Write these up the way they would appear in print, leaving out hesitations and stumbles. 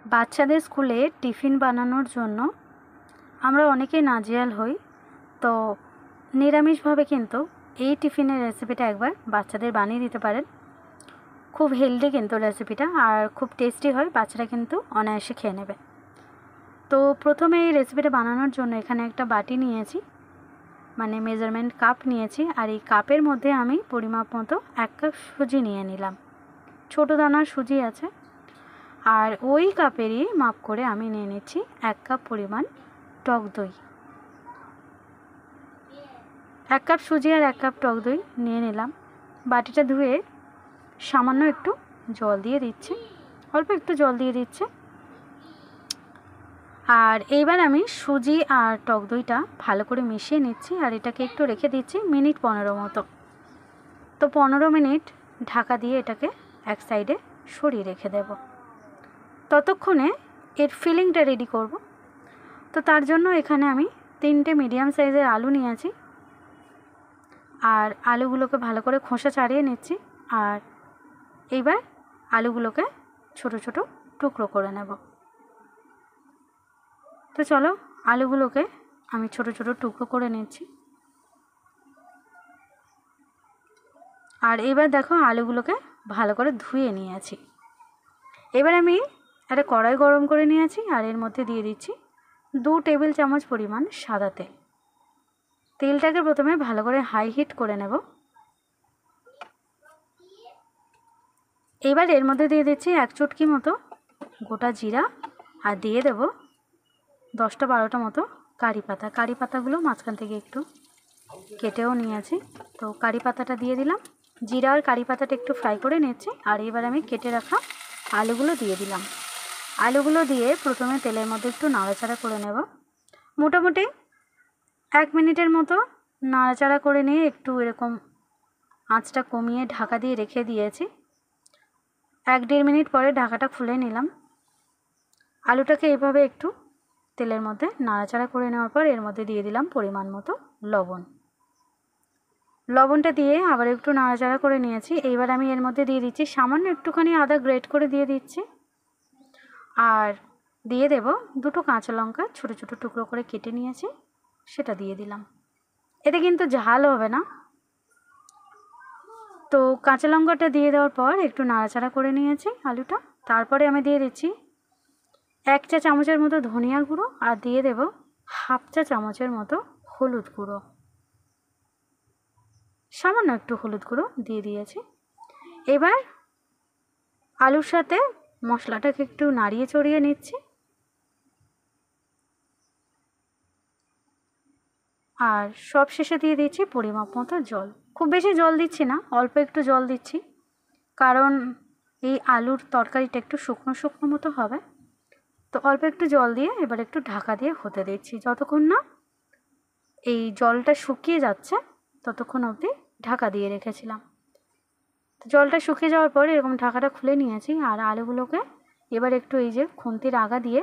বাচ্চাদের স্কুলে টিফিন বানানোর জন্য আমরা অনেকেই নাজেহাল হই। তো নিরামিষভাবে কিন্তু এই টিফিনের রেসিপিটা একবার বাচ্চাদের বানিয়ে দিতে পারেন। খুব হেলদি কিন্তু রেসিপিটা, আর খুব টেস্টি হয়, বাচ্চারা কিন্তু অনায়াসে খেয়ে নেবে। তো প্রথমে এই রেসিপিটা বানানোর জন্য এখানে একটা বাটি নিয়েছি, মানে মেজারমেন্ট কাপ নিয়েছি, আর এই কাপের মধ্যে আমি পরিমাপ মতো 1 কাপ সুজি নিয়ে নিলাম। ছোটো দানার সুজি আছে। আর ওই কাপেরই মাপ করে আমি নিয়ে নিচ্ছি 1 কাপ পরিমাণ টক দই। 1 কাপ সুজি আর 1 কাপ টক দই নিয়ে নিলাম। বাটিটা ধুয়ে সামান্য একটু জল দিয়ে দিচ্ছি, অল্প একটু জল দিয়ে দিচ্ছি। আর এইবার আমি সুজি আর টক দইটা ভালো করে মিশিয়ে নিচ্ছি, আর এটাকে একটু রেখে দিচ্ছি মিনিট 15 মতো। তো 15 মিনিট ঢাকা দিয়ে এটাকে এক সাইডে সরিয়ে রেখে দেব। ততক্ষণে এর ফিলিংটা রেডি করব। তো তার জন্য এখানে আমি 3টে মিডিয়াম সাইজের আলু নিয়েছি, আর আলুগুলোকে ভালো করে খোসা ছাড়িয়ে নিচ্ছি। আর এইবার আলুগুলোকে ছোট ছোট টুকরো করে নেব। তো চলো, আলুগুলোকে আমি ছোট ছোট টুকরো করে নিচ্ছি। আর এবার দেখো, আলুগুলোকে ভালো করে ধুয়ে নিয়েছি। এবার আমি একটা কড়াই গরম করে নিয়েছি, আর এর মধ্যে দিয়ে দিচ্ছি 2 টেবিল চামচ পরিমাণ সাদা তেল। তেলটাকে প্রথমে ভালো করে হাই হিট করে নেব। এবার এর মধ্যে দিয়ে দিচ্ছি 1 চুটকি মতো গোটা জিরা, আর দিয়ে দেব 10-12টা মতো কারি পাতা। কারি পাতাগুলো মাঝখান থেকে একটু কেটেও নিয়েছি। তো কারি পাতাটা দিয়ে দিলাম। জিরা আর কারি পাতাটা একটু ফ্রাই করে নিচ্ছি। আর এবার আমি কেটে রাখা আলুগুলো দিয়ে দিলাম। আলুগুলো দিয়ে প্রথমে তেলের মধ্যে একটু নাড়াচাড়া করে নেব। মোটামুটি 1 মিনিটের মতো নাড়াচাড়া করে নিয়ে একটু এরকম আঁচটা কমিয়ে ঢাকা দিয়ে রেখে দিয়েছি। 1-1.5 মিনিট পরে ঢাকাটা খুলে নিলাম। আলুটাকে এইভাবে একটু তেলের মধ্যে নাড়াচাড়া করে নেওয়ার পর এর মধ্যে দিয়ে দিলাম পরিমাণ মতো লবণ। লবণটা দিয়ে আবার একটু নাড়াচাড়া করে নিয়েছি। এইবার আমি এর মধ্যে দিয়ে দিচ্ছি সামান্য একটুখানি আদা গ্রেট করে দিয়ে দিচ্ছি, আর দিয়ে দেব 2টো কাঁচা লঙ্কা ছোটো ছোটো টুকরো করে কেটে নিয়েছি, সেটা দিয়ে দিলাম। এতে কিন্তু ঝাল হবে না। তো কাঁচা লঙ্কাটা দিয়ে দেওয়ার পর একটু নাড়াচাড়া করে নিয়েছি আলুটা। তারপরে আমি দিয়ে দিচ্ছি 1 চা চামচের মতো ধনিয়া গুঁড়ো, আর দিয়ে দেব 1/2 চা চামচের মতো হলুদ গুঁড়ো। সামান্য একটু হলুদ গুঁড়ো দিয়ে দিয়েছি। এবার আলুর সাথে মশলাটাকে একটু নাড়িয়ে চড়িয়ে নিচ্ছি। আর সব শেষে দিয়ে দিচ্ছি পরিমাপ মতো জল। খুব বেশি জল দিচ্ছি না, অল্প একটু জল দিচ্ছি, কারণ এই আলুর তরকারিটা একটু শুকনো শুকনো মতো হবে। তো অল্প একটু জল দিয়ে এবার একটু ঢাকা দিয়ে হতে দিচ্ছি। যতক্ষণ না এই জলটা শুকিয়ে যাচ্ছে ততক্ষণ অবধি ঢাকা দিয়ে রেখেছিলাম। তো জলটা শুকিয়ে যাওয়ার পরে এরকম ঢাকাটা খুলে নিয়েছি। আর আলুগুলোকে এবার একটু এই যে খুন্তির আগা দিয়ে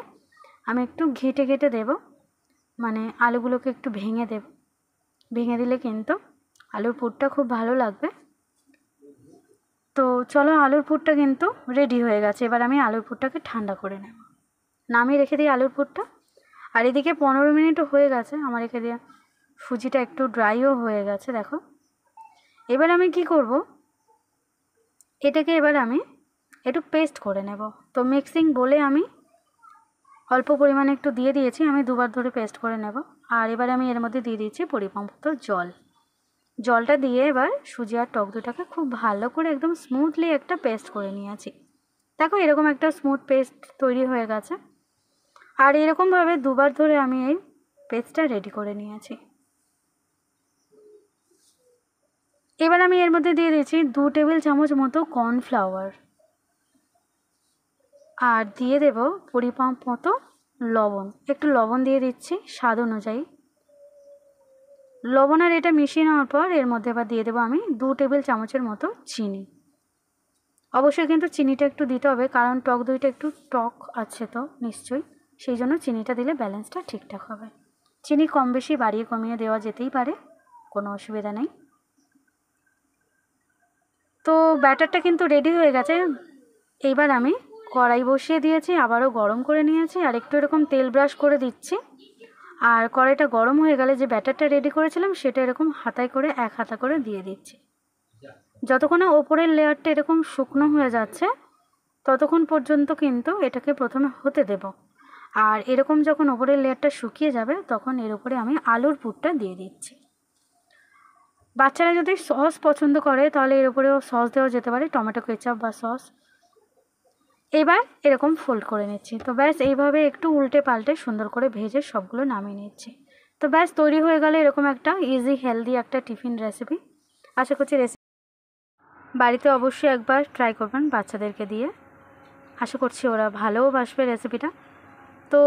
আমি একটু ঘেঁটে ঘেঁটে দেব, মানে আলুগুলোকে একটু ভেঙে দেব। ভেঙে দিলে কিন্তু আলুর পুরটা খুব ভালো লাগবে। তো চলো, আলুর পুরটা কিন্তু রেডি হয়ে গেছে। এবার আমি আলুর পুরটাকে ঠান্ডা করে নেব, নামিয়ে রেখে দিই আলুর পুরটা। আর এদিকে 15 মিনিটও হয়ে গেছে, আমার এখানে সুজিটা একটু ড্রাইও হয়ে গেছে দেখো। এবার আমি কি করব, এটাকে এবার আমি একটু পেস্ট করে নেব। তো মিক্সিং বলে আমি অল্প পরিমাণে একটু দিয়ে দিয়েছি, আমি 2বার ধরে পেস্ট করে নেব। আর এবার আমি এর মধ্যে দিয়ে দিচ্ছি পরিমাণ মতো জল। জলটা দিয়ে এবার সুজি আর টক দইটাকে খুব ভালো করে একদম স্মুথলি একটা পেস্ট করে নিয়েছি। দেখো, এরকম একটা স্মুথ পেস্ট তৈরি হয়ে গেছে। আর এরকমভাবে 2বার ধরে আমি এই পেস্টটা রেডি করে নিয়েছি। এবার আমি এর মধ্যে দিয়ে দিয়েছি 2 টেবিল চামচ মতো কর্নফ্লাওয়ার, আর দিয়ে দেব পরিমাপ মতো লবণ। একটু লবণ দিয়ে দিচ্ছি স্বাদ অনুযায়ী। লবণ আর এটা মিশিয়ে নেওয়ার পর এর মধ্যে আবার দিয়ে দেবো আমি 2 টেবিল চামচের মতো চিনি। অবশ্যই কিন্তু চিনিটা একটু দিতে হবে, কারণ টক দইটা একটু টক আছে তো নিশ্চয়ই, সেই জন্য চিনিটা দিলে ব্যালেন্সটা ঠিকঠাক হবে। চিনি কম বেশি বাড়িয়ে কমিয়ে দেওয়া যেতেই পারে, কোনো অসুবিধা নেই। তো ব্যাটারটা কিন্তু রেডি হয়ে গেছে। এইবার আমি কড়াই বসিয়ে দিয়েছি, আবারও গরম করে নিয়েছি, আর একটু এরকম তেল ব্রাশ করে দিচ্ছি। আর কড়াইটা গরম হয়ে গেলে যে ব্যাটারটা রেডি করেছিলাম সেটা এরকম হাতায় করে এক হাতা করে দিয়ে দিচ্ছি। যতক্ষণ না ওপরের লেয়ারটা এরকম শুকনো হয়ে যাচ্ছে ততক্ষণ পর্যন্ত কিন্তু এটাকে প্রথমে হতে দেব। আর এরকম যখন ওপরের লেয়ারটা শুকিয়ে যাবে তখন এর উপরে আমি আলুর পুরটা দিয়ে দিচ্ছি। বাচ্চারা যদি সস পছন্দ করে তাহলে এর উপরেও সস দেওয়া যেতে পারে, টমেটো কেচাপ বা সস। এবার এরকম ফোল্ড করে নিচ্ছি। তো ব্যাস এইভাবে একটু উল্টে পাল্টে সুন্দর করে ভেজে সবগুলো নামিয়ে নিচ্ছি। তো ব্যাস তৈরি হয়ে গেলে এরকম একটা ইজি হেলদি একটা টিফিন রেসিপি। আশা করছি বাড়িতে অবশ্যই একবার ট্রাই করবেন বাচ্চাদেরকে দিয়ে। আশা করছি ওরা ভালোবাসবে রেসিপিটা। তো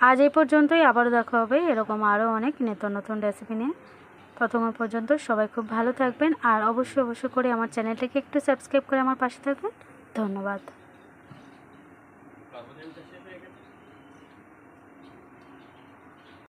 আজ এই পর্যন্তই, আবারও দেখা হবে এরকম আরও অনেক নিত্য নতুন রেসিপি নিয়ে। ততক্ষণ পর্যন্ত সবাই খুব ভালো থাকবেন, আর অবশ্যই করে আমার চ্যানেলটাকে একটু সাবস্ক্রাইব করে আমার পাশে থাকবেন। ধন্যবাদ।